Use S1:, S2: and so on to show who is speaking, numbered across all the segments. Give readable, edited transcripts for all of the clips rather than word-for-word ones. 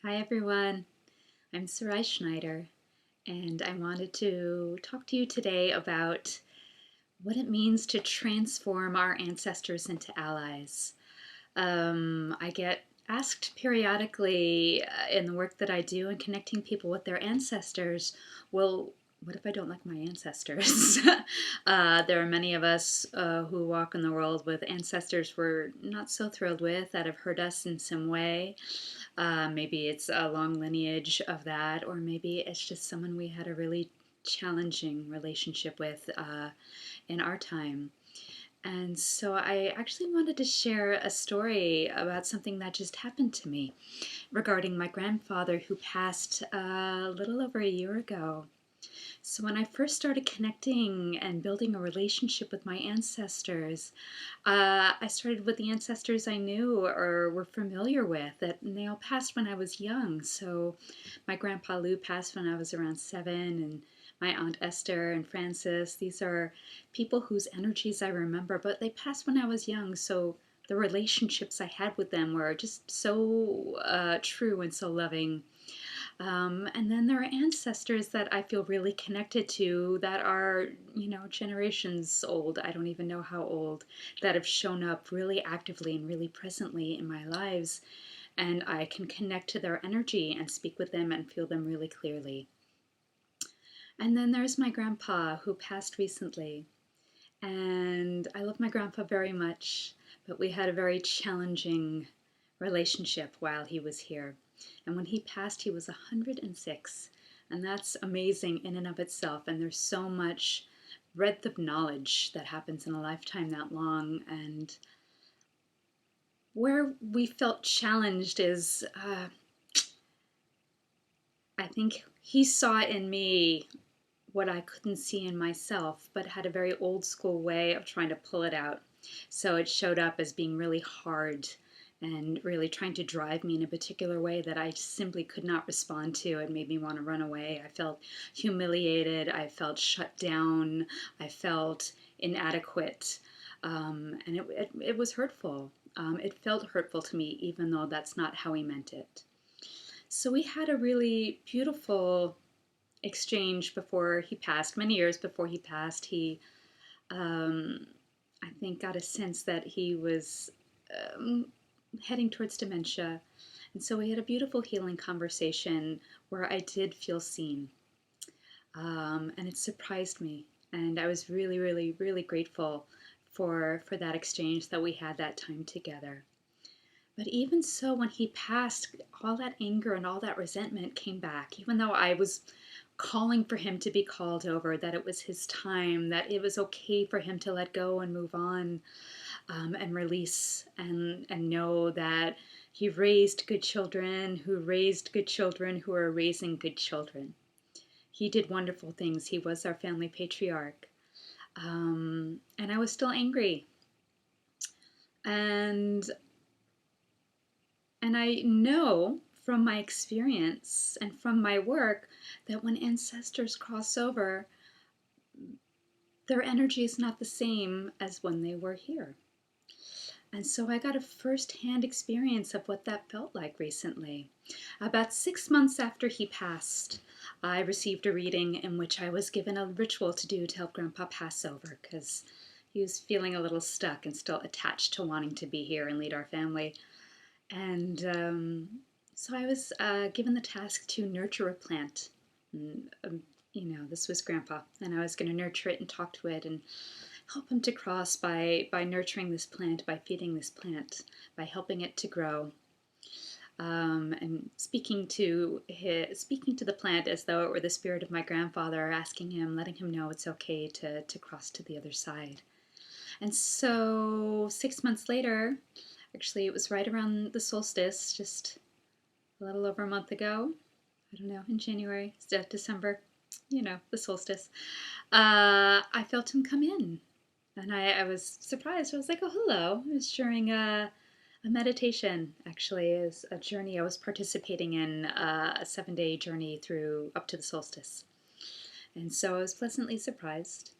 S1: Hi everyone, I'm Sarai Schneider, and I wanted to talk to you today about what it means to transform our ancestors into allies. I get asked periodically in the work that I do in connecting people with their ancestors, well, what if I don't like my ancestors? There are many of us who walk in the world with ancestors we're not so thrilled with that have hurt us in some way. Maybe it's a long lineage of that, or maybe it's just someone we had a really challenging relationship with in our time. And so I actually wanted to share a story about something that just happened to me regarding my grandfather who passed a little over a year ago. So when I first started connecting and building a relationship with my ancestors, I started with the ancestors I knew or were familiar with, and they all passed when I was young. So my grandpa Lou passed when I was around 7, and my aunt Esther and Frances. These are people whose energies I remember, but they passed when I was young. So the relationships I had with them were just so true and so loving. And then there are ancestors that I feel really connected to that are, generations old. I don't even know how old, that have shown up really actively and really presently in my lives. And I can connect to their energy and speak with them and feel them really clearly. And then there's my grandpa who passed recently. And I love my grandpa very much, but we had a very challenging relationship while he was here. And when he passed, he was 106. And that's amazing in and of itself. And there's so much breadth of knowledge that happens in a lifetime that long. And where we felt challenged is I think he saw in me what I couldn't see in myself, but had a very old school way of trying to pull it out. So it showed up as being really hard and really trying to drive me in a particular way that I simply could not respond to. It made me want to run away. I felt humiliated. I felt shut down. I felt inadequate. And it was hurtful. It felt hurtful to me, even though that's not how he meant it. So we had a really beautiful exchange before he passed. Many years before he passed, he, um, I think, got a sense that he was um, heading towards dementia. And so we had a beautiful healing conversation where I did feel seen. And it surprised me. And I was really, really, really grateful for that exchange that we had that time together. But even so, when he passed, all that anger and all that resentment came back, even though I was calling for him to be called over, that it was his time, that it was okay for him to let go and move on, and release and know that he raised good children who raised good children who are raising good children. He did wonderful things. He was our family patriarch. And I was still angry. And And I know from my experience and from my work that when ancestors cross over, their energy is not the same as when they were here. And so I got a first-hand experience of what that felt like recently. About 6 months after he passed, I received a reading in which I was given a ritual to do to help Grandpa pass over because he was feeling a little stuck and still attached to wanting to be here and lead our family. And so I was given the task to nurture a plant. And, this was Grandpa, and I was going to nurture it and talk to it and help him to cross by nurturing this plant, by feeding this plant, by helping it to grow, and speaking to the plant as though it were the spirit of my grandfather, asking him, letting him know it's okay to cross to the other side. And so 6 months later, actually, it was right around the solstice, just a little over a month ago. I don't know, in January, December, the solstice. I felt him come in, and I was surprised. I was like, oh, hello. It was during a meditation, actually. It was a journey I was participating in, a 7-day journey through up to the solstice. And so I was pleasantly surprised.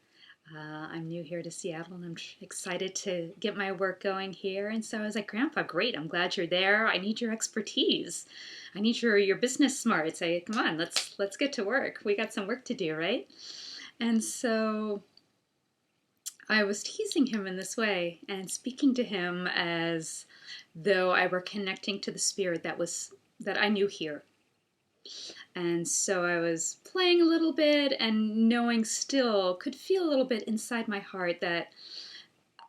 S1: I'm new here to Seattle and I'm excited to get my work going here. And so I was like, Grandpa, great. I'm glad you're there. I need your expertise. I need your business smarts. Come on, let's get to work. We got some work to do, right? And so I was teasing him in this way and speaking to him as though I were connecting to the spirit that I knew here. And so I was playing a little bit and knowing still, could feel a little bit inside my heart that,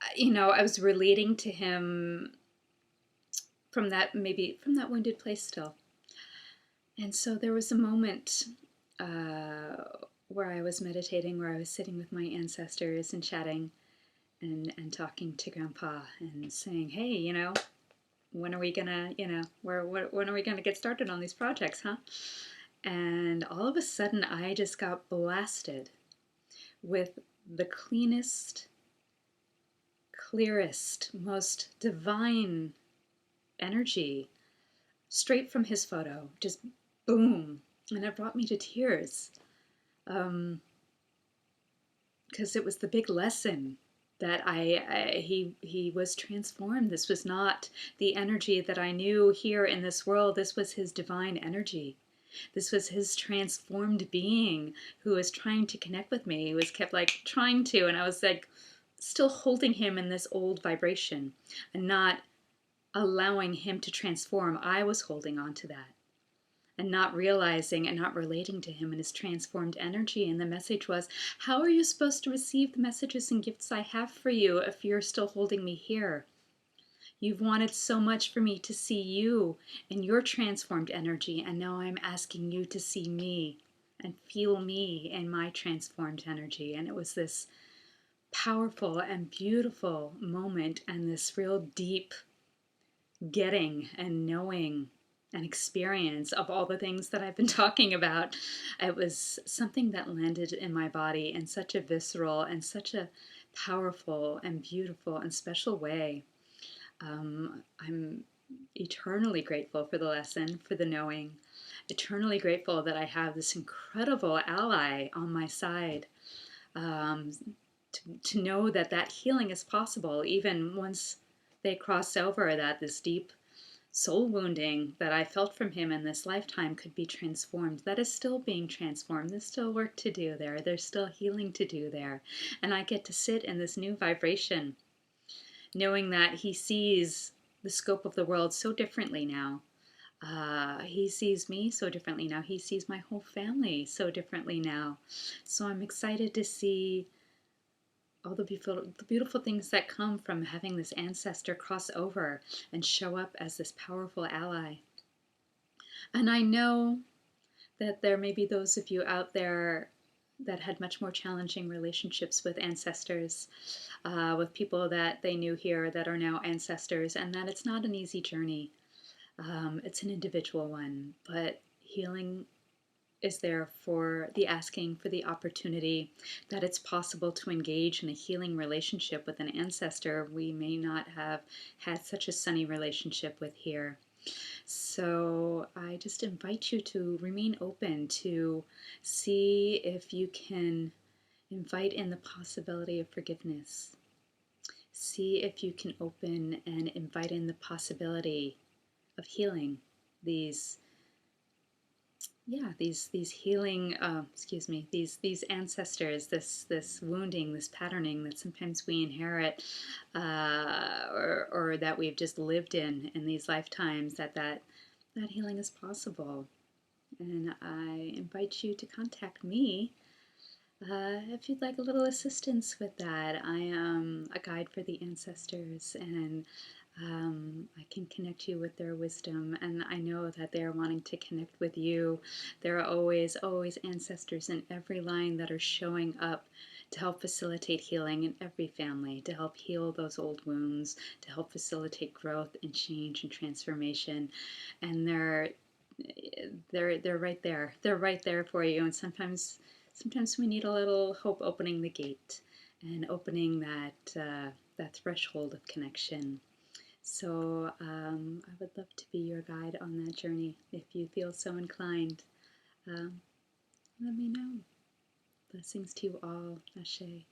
S1: I was relating to him from that wounded place still. And so there was a moment where I was meditating, where I was sitting with my ancestors and chatting and talking to Grandpa and saying, hey, when are we gonna, when are we gonna get started on these projects, huh? And all of a sudden, I just got blasted with the cleanest, clearest, most divine energy straight from his photo. Just boom. And it brought me to tears. Because it was the big lesson that he was transformed. This was not the energy that I knew here in this world. This was his divine energy. This was his transformed being who was trying to connect with me. He was kept like trying to, and I was like still holding him in this old vibration and not allowing him to transform. I was holding on to that and not realizing and not relating to him in his transformed energy. And the message was, how are you supposed to receive the messages and gifts I have for you if you're still holding me here? You've wanted so much for me to see you in your transformed energy, and now I'm asking you to see me and feel me in my transformed energy. And it was this powerful and beautiful moment and this real deep getting and knowing and experience of all the things that I've been talking about. It was something that landed in my body in such a visceral and such a powerful and beautiful and special way. I'm eternally grateful for the lesson, for the knowing, eternally grateful that I have this incredible ally on my side, um, to know that that healing is possible, even once they cross over, that this deep soul wounding that I felt from him in this lifetime could be transformed. That is still being transformed. There's still work to do there. There's still healing to do there. And I get to sit in this new vibration, knowing that he sees the scope of the world so differently now. He sees me so differently now. He sees my whole family so differently now. So I'm excited to see all the beautiful things that come from having this ancestor cross over and show up as this powerful ally. And I know that there may be those of you out there that had much more challenging relationships with ancestors, with people that they knew here that are now ancestors, and that it's not an easy journey. It's an individual one, but healing is there for the asking, for the opportunity, that it's possible to engage in a healing relationship with an ancestor we may not have had such a sunny relationship with here. So I just invite you to remain open, to see if you can invite in the possibility of forgiveness. See if you can open and invite in the possibility of healing these healing, these ancestors, this wounding, this patterning that sometimes we inherit, or that we've just lived in these lifetimes, that healing is possible. And I invite you to contact me if you'd like a little assistance with that. I am a guide for the ancestors, and I can connect you with their wisdom, and I know that they're wanting to connect with you. There are always, always ancestors in every line that are showing up to help facilitate healing in every family, to help heal those old wounds, to help facilitate growth and change and transformation. And they're right there. They're right there for you. And sometimes we need a little hope opening the gate and opening that threshold of connection. So I would love to be your guide on that journey. If you feel so inclined, let me know. Blessings to you all. Ashe.